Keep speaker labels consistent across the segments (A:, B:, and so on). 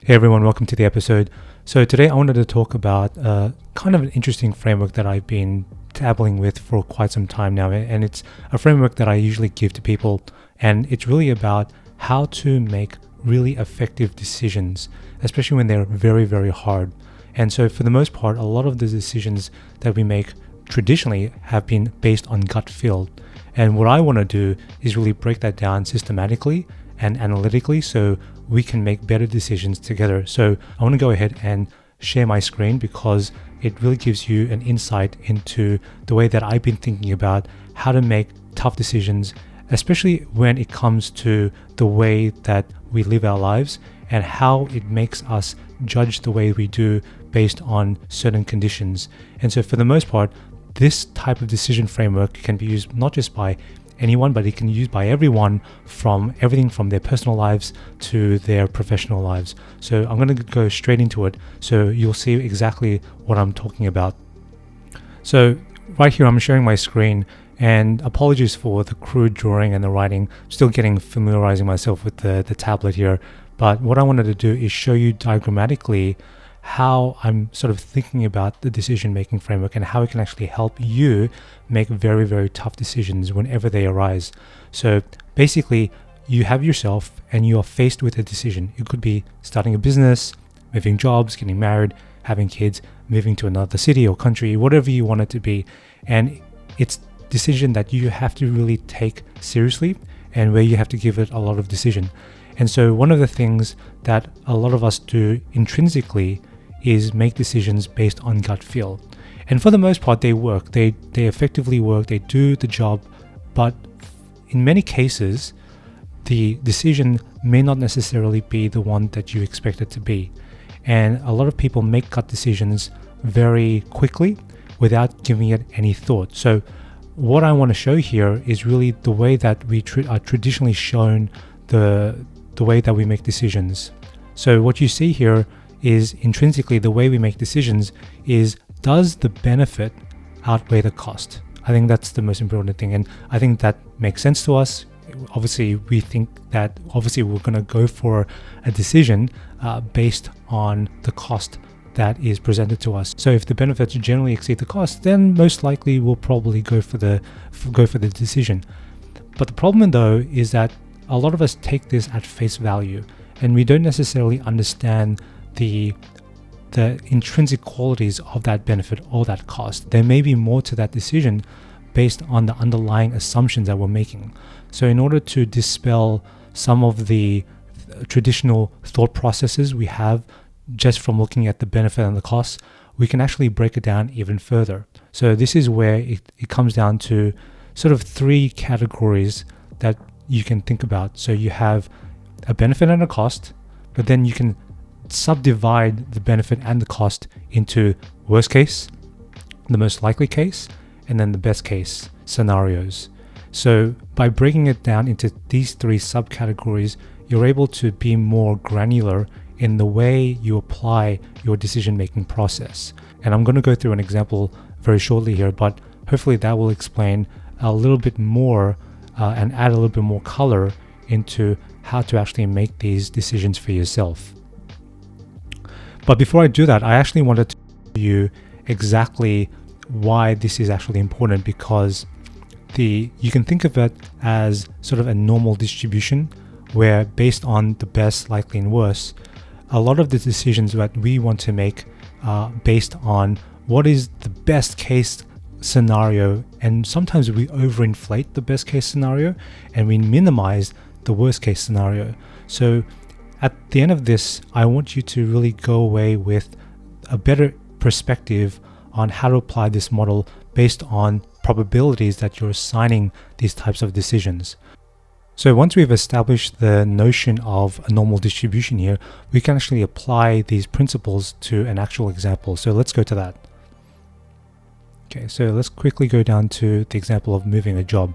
A: Hey everyone, welcome to the episode. So today I wanted to talk about kind of an interesting framework that I've been dabbling with for quite some time now, and it's a framework that I usually give to people, and it's really about how to make really effective decisions, especially when they're very, very hard. And so for the most part, a lot of the decisions that we make traditionally have been based on gut feel. And what I want to do is really break that down systematically and analytically so we can make better decisions together. So I want to go ahead and share my screen because it really gives you an insight into the way that I've been thinking about how to make tough decisions, especially when it comes to the way that we live our lives and how it makes us judge the way we do based on certain conditions. And so for the most part, this type of decision framework can be used not just by anyone, but it can be used by everyone, from everything from their personal lives to their professional lives. So I'm going to go straight into it so you'll see exactly what I'm talking about. So right here I'm sharing my screen, and apologies for the crude drawing and the writing. I'm still familiarizing myself with the tablet here, but what I wanted to do is show you diagrammatically how I'm sort of thinking about the decision-making framework and how it can actually help you make very, very tough decisions whenever they arise. So basically, you have yourself and you are faced with a decision. It could be starting a business, moving jobs, getting married, having kids, moving to another city or country, whatever you want it to be. And it's a decision that you have to really take seriously and where you have to give it a lot of decision. And so one of the things that a lot of us do intrinsically is make decisions based on gut feel. And for the most part, they work. They effectively work. They do the job. But in many cases, the decision may not necessarily be the one that you expect it to be. And a lot of people make gut decisions very quickly without giving it any thought. So what I want to show here is really the way that we are traditionally shown the way that we make decisions. So what you see here is intrinsically the way we make decisions is, does the benefit outweigh the cost? I think that's the most important thing, and I think that makes sense to us. Obviously, we think that we're going to go for a decision based on the cost that is presented to us. So if the benefits generally exceed the cost, then most likely we'll probably go for the decision. But the problem though is that a lot of us take this at face value, and we don't necessarily understand the intrinsic qualities of that benefit or that cost. There may be more to that decision based on the underlying assumptions that we're making. So in order to dispel some of the traditional thought processes we have just from looking at the benefit and the cost, we can actually break it down even further. So this is where it comes down to sort of three categories that you can think about. So you have a benefit and a cost, but then you can subdivide the benefit and the cost into worst case, the most likely case, and then the best case scenarios. So by breaking it down into these three subcategories, you're able to be more granular in the way you apply your decision-making process. And I'm going to go through an example very shortly here, but hopefully that will explain a little bit more and add a little bit more color into how to actually make these decisions for yourself. But before I do that, I actually wanted to tell you exactly why this is actually important, because you can think of it as sort of a normal distribution where, based on the best, likely, and worst, a lot of the decisions that we want to make are based on what is the best case scenario, and sometimes we overinflate the best case scenario and we minimize the worst case scenario. So at the end of this, I want you to really go away with a better perspective on how to apply this model based on probabilities that you're assigning these types of decisions. So once we've established the notion of a normal distribution here, we can actually apply these principles to an actual example. So let's go to that. Okay, so let's quickly go down to the example of moving a job.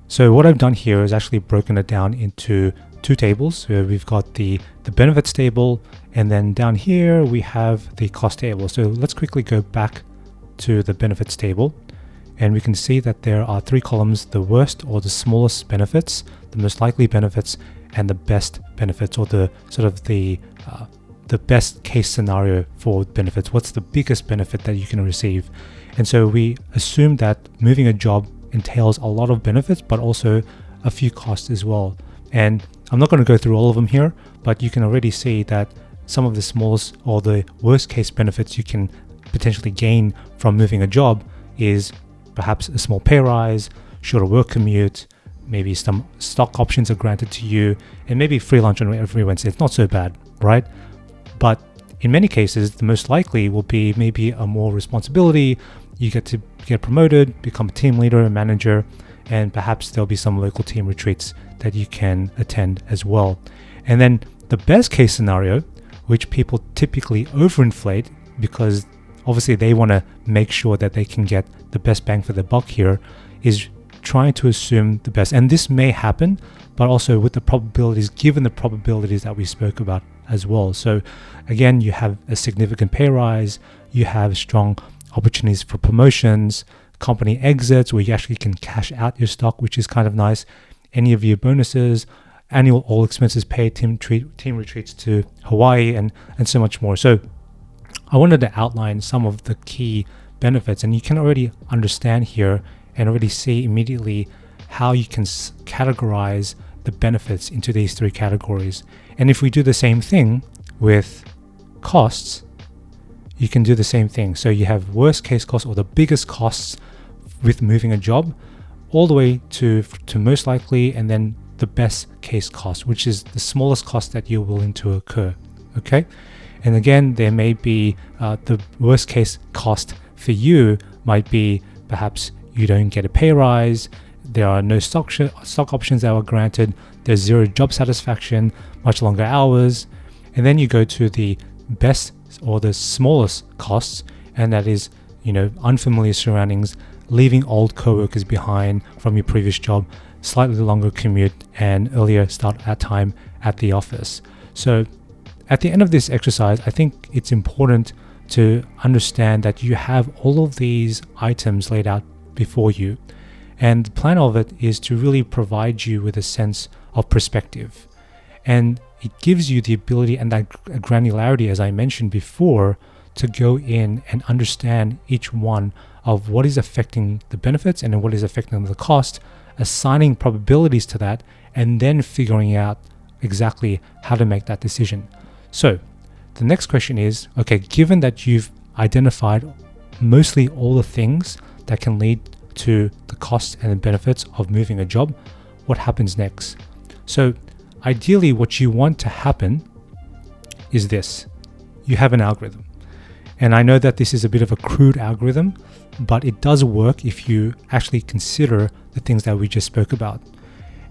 A: So what I've done here is actually broken it down into two tables. Where we've got the benefits table, and then down here we have the cost table. So let's quickly go back to the benefits table, and we can see that there are three columns: the worst or the smallest benefits, the most likely benefits, and the best benefits, or the sort of the best case scenario for benefits. What's the biggest benefit that you can receive? And so we assume that moving a job entails a lot of benefits, but also a few costs as well. And I'm not going to go through all of them here, but you can already see that some of the smallest or the worst case benefits you can potentially gain from moving a job is perhaps a small pay rise, shorter work commute, maybe some stock options are granted to you, and maybe free lunch on every Wednesday. It's not so bad, right? But in many cases, the most likely will be maybe a more responsibility. You get to get promoted, become a team leader, a manager, and perhaps there'll be some local team retreats that you can attend as well. And then the best case scenario, which people typically overinflate because obviously they want to make sure that they can get the best bang for their buck here, is trying to assume the best. And this may happen, but also with the probabilities, given the probabilities that we spoke about as well. So again, you have a significant pay rise, you have strong opportunities for promotions, company exits where you actually can cash out your stock, which is kind of nice, any of your bonuses, annual all expenses paid, team retreats to Hawaii, and so much more. So I wanted to outline some of the key benefits, and you can already understand here and already see immediately how you can categorize the benefits into these three categories. And if we do the same thing with costs, you can do the same thing. So you have worst case costs, or the biggest costs with moving a job, all the way to most likely, and then the best case cost, which is the smallest cost that you're willing to incur. Okay. And again, there may be the worst case cost for you might be perhaps you don't get a pay rise, there are no stock options that were granted, there's zero job satisfaction, much longer hours. And then you go to the best or the smallest costs, and that is, unfamiliar surroundings, leaving old coworkers behind from your previous job, slightly longer commute, and earlier start time at the office. So at the end of this exercise, I think it's important to understand that you have all of these items laid out before you. And the plan of it is to really provide you with a sense of perspective. And it gives you the ability and that granularity, as I mentioned before, to go in and understand each one of what is affecting the benefits and then what is affecting the cost, assigning probabilities to that, and then figuring out exactly how to make that decision. So the next question is, okay, given that you've identified mostly all the things that can lead to the costs and the benefits of moving a job, what happens next? So ideally, what you want to happen is this. You have an algorithm. And I know that this is a bit of a crude algorithm, but it does work if you actually consider the things that we just spoke about.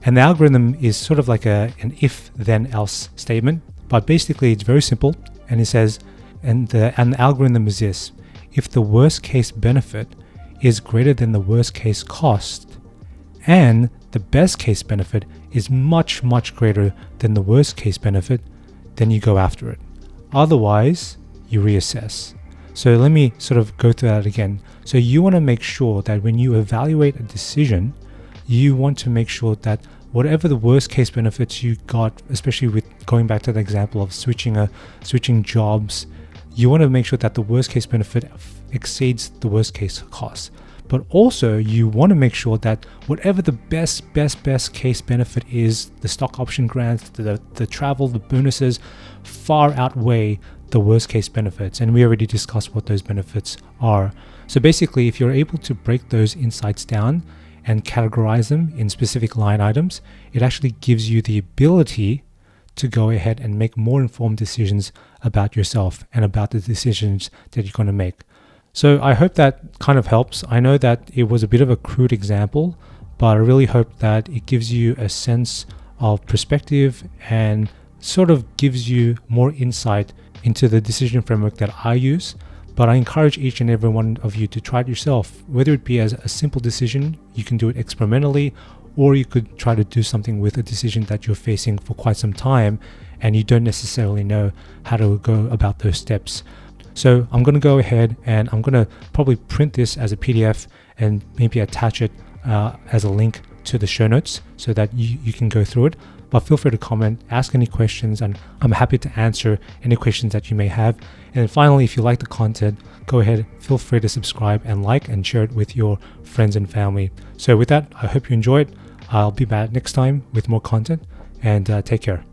A: And the algorithm is sort of like an if then else statement, but basically it's very simple. And it says, and the algorithm is this: if the worst case benefit is greater than the worst case cost, and the best case benefit is much, much greater than the worst case benefit, then you go after it. Otherwise, you reassess. So let me sort of go through that again. So you want to make sure that when you evaluate a decision, you want to make sure that whatever the worst case benefits you got, especially with going back to the example of switching jobs, you want to make sure that the worst case benefit exceeds the worst case cost. But also you want to make sure that whatever the best case benefit is, the stock option grants, the travel, the bonuses, far outweigh the worst case benefits. And we already discussed what those benefits are. So basically, if you're able to break those insights down and categorize them in specific line items, it actually gives you the ability to go ahead and make more informed decisions about yourself and about the decisions that you're going to make. So I hope that kind of helps. I know that it was a bit of a crude example, but I really hope that it gives you a sense of perspective and sort of gives you more insight into the decision framework that I use. But I encourage each and every one of you to try it yourself, whether it be as a simple decision, you can do it experimentally, or you could try to do something with a decision that you're facing for quite some time and you don't necessarily know how to go about those steps. So I'm going to go ahead and I'm going to probably print this as a PDF and maybe attach it as a link to the show notes so that you can go through it. But feel free to comment, ask any questions, and I'm happy to answer any questions that you may have. And then finally, if you like the content, go ahead, feel free to subscribe and like and share it with your friends and family. So with that, I hope you enjoyed. I'll be back next time with more content, and take care.